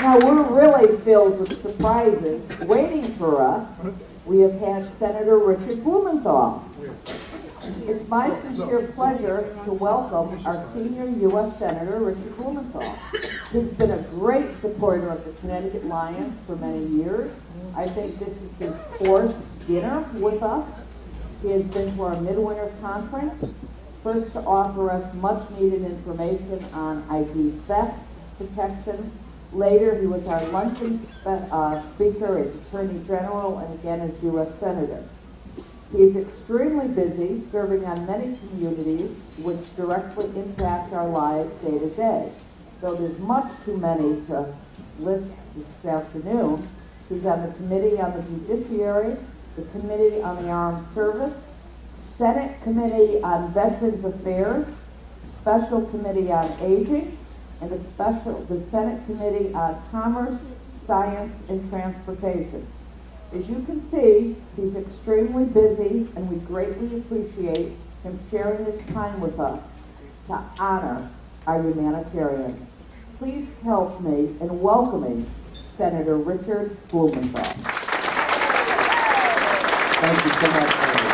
Now, we're really filled with surprises. Waiting for us, we have had Senator Richard Blumenthal. It's my sincere pleasure to welcome our senior U.S. Senator, Richard Blumenthal. He's been a great supporter of the Connecticut Lions for many years. I think this is his fourth dinner with us. He has been to our midwinter conference, first to offer us much-needed information on ID theft protection. Later, he was our luncheon speaker as Attorney General and again as U.S. Senator. He is extremely busy serving on many communities which directly impact our lives day to day. Though there's much too many to list this afternoon, he's on the Committee on the Judiciary, the Committee on the Armed Service, Senate Committee on Veterans Affairs, Special Committee on Aging, and the Senate Committee on Commerce, Science, and Transportation. As you can see, he's extremely busy, and we greatly appreciate him sharing his time with us to honor our humanitarians. Please help me in welcoming Senator Richard Blumenthal. Thank you so much, Senator.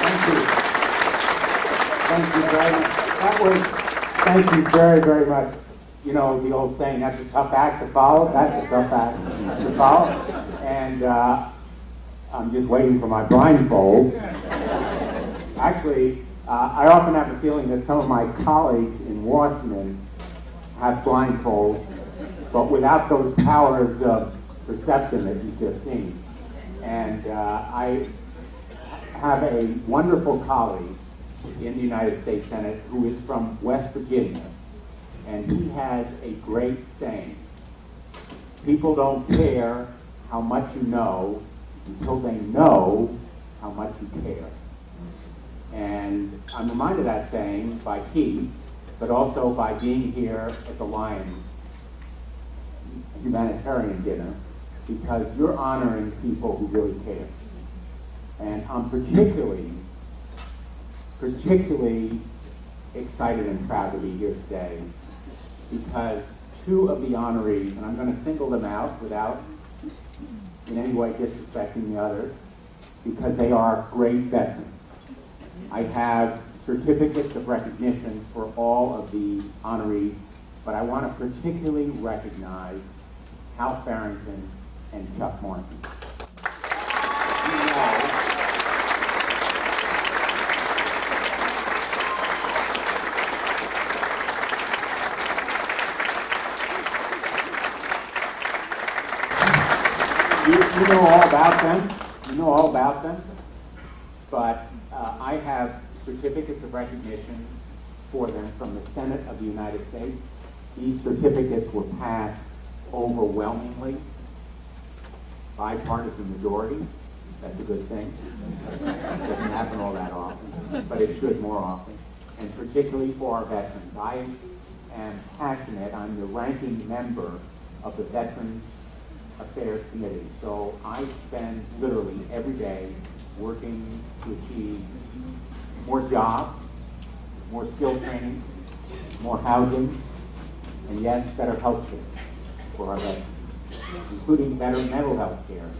Thank you. Thank you very much. Thank you very, very much. You know, the old saying, that's a tough act to follow. That's a tough act to follow. And I'm just waiting for my blindfolds. Actually, I often have the feeling that some of my colleagues in Washington have blindfolds, but without those powers of perception that you've just seen. And I have a wonderful colleague in the United States Senate who is from West Virginia, and he has a great saying: people don't care how much you know until they know how much you care. And I'm reminded of that saying by Keith, but also by being here at the Lions Humanitarian dinner, because you're honoring people who really care. And I'm particularly excited and proud to be here today, because two of the honorees, and I'm going to single them out without in any way disrespecting the others, because they are great veterans. I have certificates of recognition for all of the honorees, but I want to particularly recognize Hal Farrington and Chuck Martin. You know all about them. You know all about them. But I have certificates of recognition for them from the Senate of the United States. These certificates were passed overwhelmingly, bipartisan majority. That's a good thing. It doesn't happen all that often, but it should more often. And particularly for our veterans. I am passionate. I'm the ranking member of the Veterans Affairs Committee. So I spend literally every day working to achieve more jobs, more skill training, more housing, and yes, better health care for our veterans, including better mental health care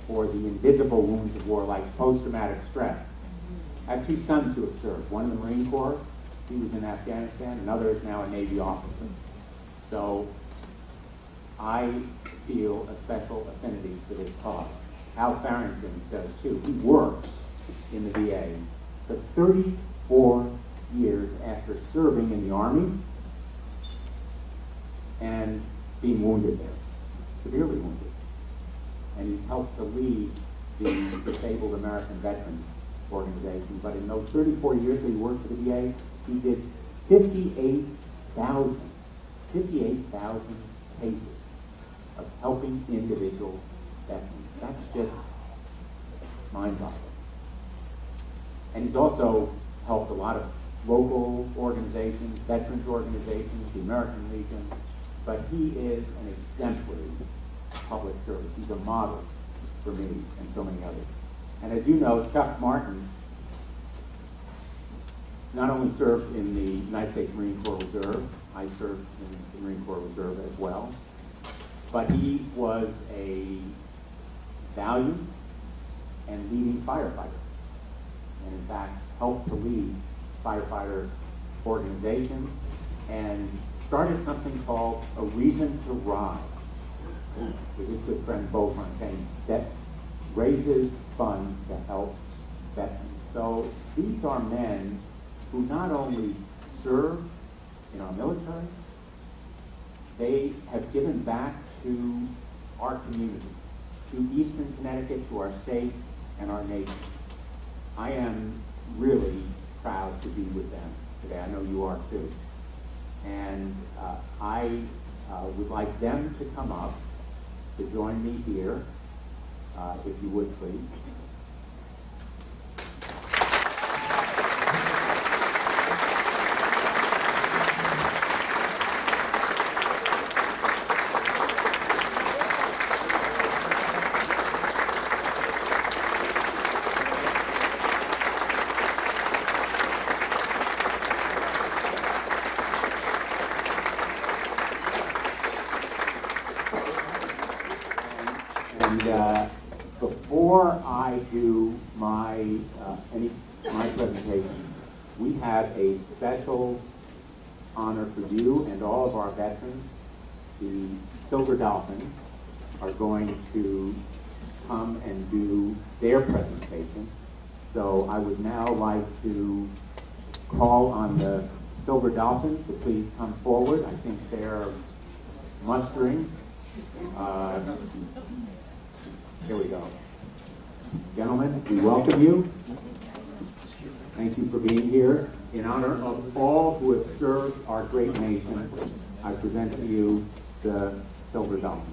for the invisible wounds of war like post-traumatic stress. I have two sons who have served, one in the Marine Corps, he was in Afghanistan, another is now a Navy officer. So I feel a special affinity for this cause. Hal Farrington does too. He works in the VA for 34 years after serving in the Army and being wounded there, severely wounded. And he's helped to lead the Disabled American Veterans Organization. But in those 34 years that he worked for the VA, he did 58,000 cases of helping individual veterans. That's just mind-boggling. And he's also helped a lot of local organizations, veterans organizations, the American Legion, but he is an exemplary public service. He's a model for me and so many others. And as you know, Chuck Martin not only served in the United States Marine Corps Reserve, I served in the Marine Corps Reserve as well. but he was a valiant and leading firefighter, and in fact helped to lead firefighter organizations and started something called A Reason to Rise with his good friend Bo Fontaine that raises funds to help veterans. So these are men who not only serve in our military, they have given back to our community, to Eastern Connecticut, to our state, and our nation. I am really proud to be with them today. I know you are too. And I would like them to come up to join me here, if you would please. Before I do my presentation, we have a special honor for you and all of our veterans. The Silver Dolphins are going to come and do their presentation. So I would now like to call on the Silver Dolphins to please come forward. I think they're mustering. Here we go. Gentlemen, we welcome you. Thank you for being here. In honor of all who have served our great nation, I present to you the Silver Dolphins.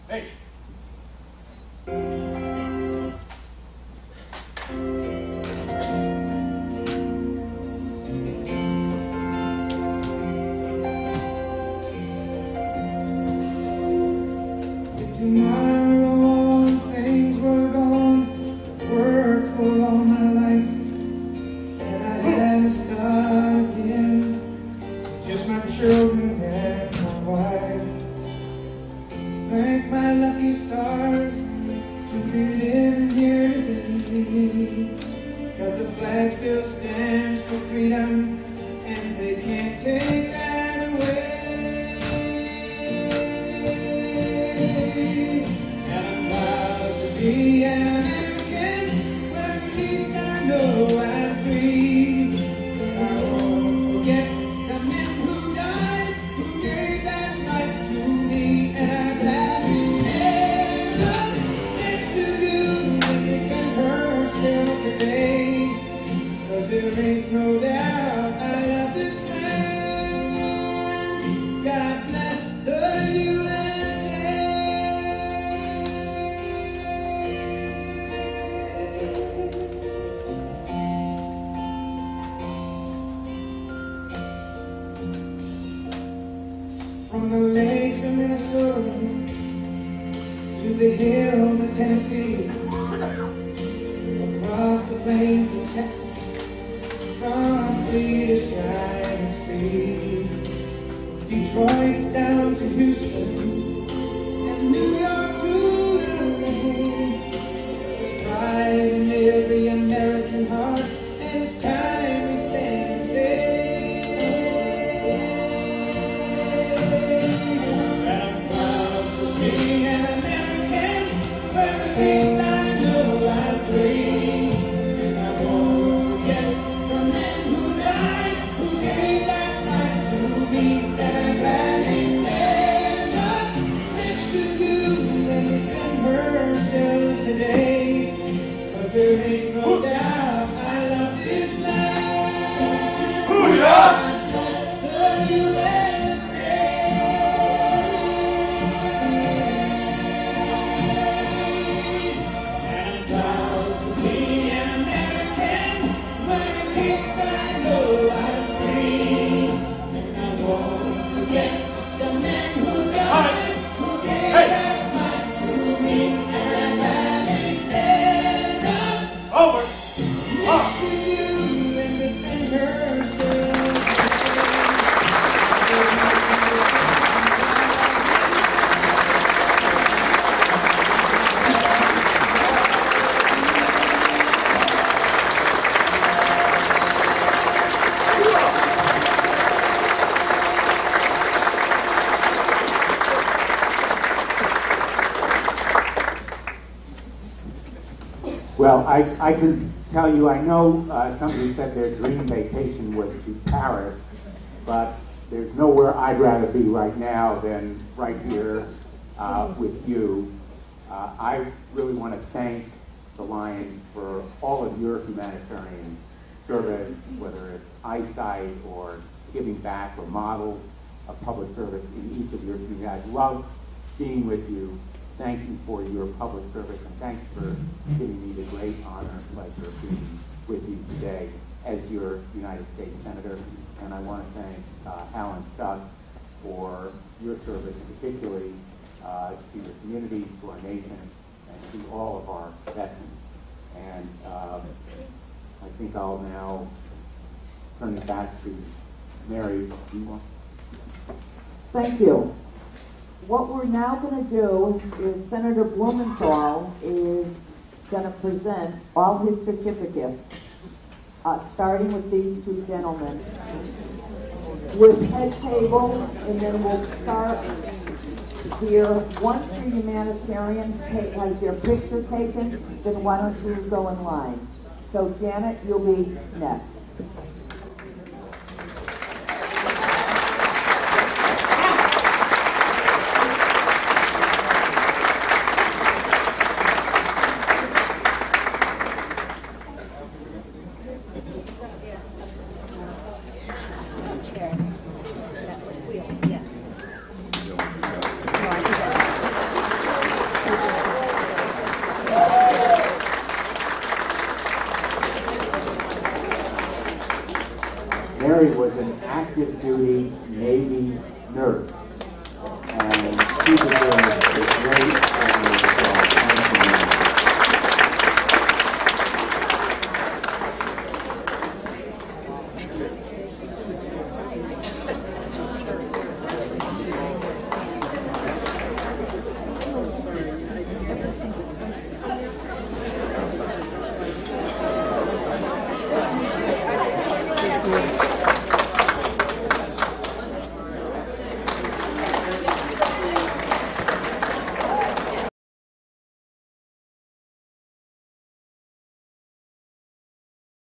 Hey! If tomorrow all things were gone, I'd worked for all my life, and I had to start again, just my children and my wife. Thank my lucky stars to be living here today, 'cause the flag still stands for freedom, and they can't take that away. And I'm proud to be an American, where at least I know I'm free. But I won't forget the men who died, who gave that right to me, and I'm glad we stand up next to you and defend her still today. 'Cause there ain't no doubt I love this land. God bless the USA. From the lakes of Minnesota to the hills of Tennessee, across the plains of Texas, from sea to shining sea, Detroit down to Houston, and New York to LA. There's pride in every American heart, and it's time we stand and say that I'm proud to be an American, where at least I know I'm free. And I won't forget the men who died, who gave that right to me. And I'm glad we stand up Well, I can tell you, I know somebody said their dream vacation was to Paris, but there's nowhere I'd rather be right now than right here with you. I really want to thank the Lions for all of your humanitarian service, whether it's eyesight or giving back or models of public service in each of your communities. I love being with you. Thank you for your public service, and thanks for giving me the great honor and pleasure of being with you today as your United States Senator. And I want to thank Alan Chuck for your service, particularly to your community, to our nation, and to all of our veterans. And I think I'll now turn it back to Mary. Do you want? Thank you. What we're now going to do is Senator Blumenthal is going to present all his certificates, starting with these two gentlemen, with head table, and then we'll start here. Once your humanitarian has their picture taken, then why don't you go in line? So Janet, you'll be next. Mary was an active duty Navy nurse, and she deserves a great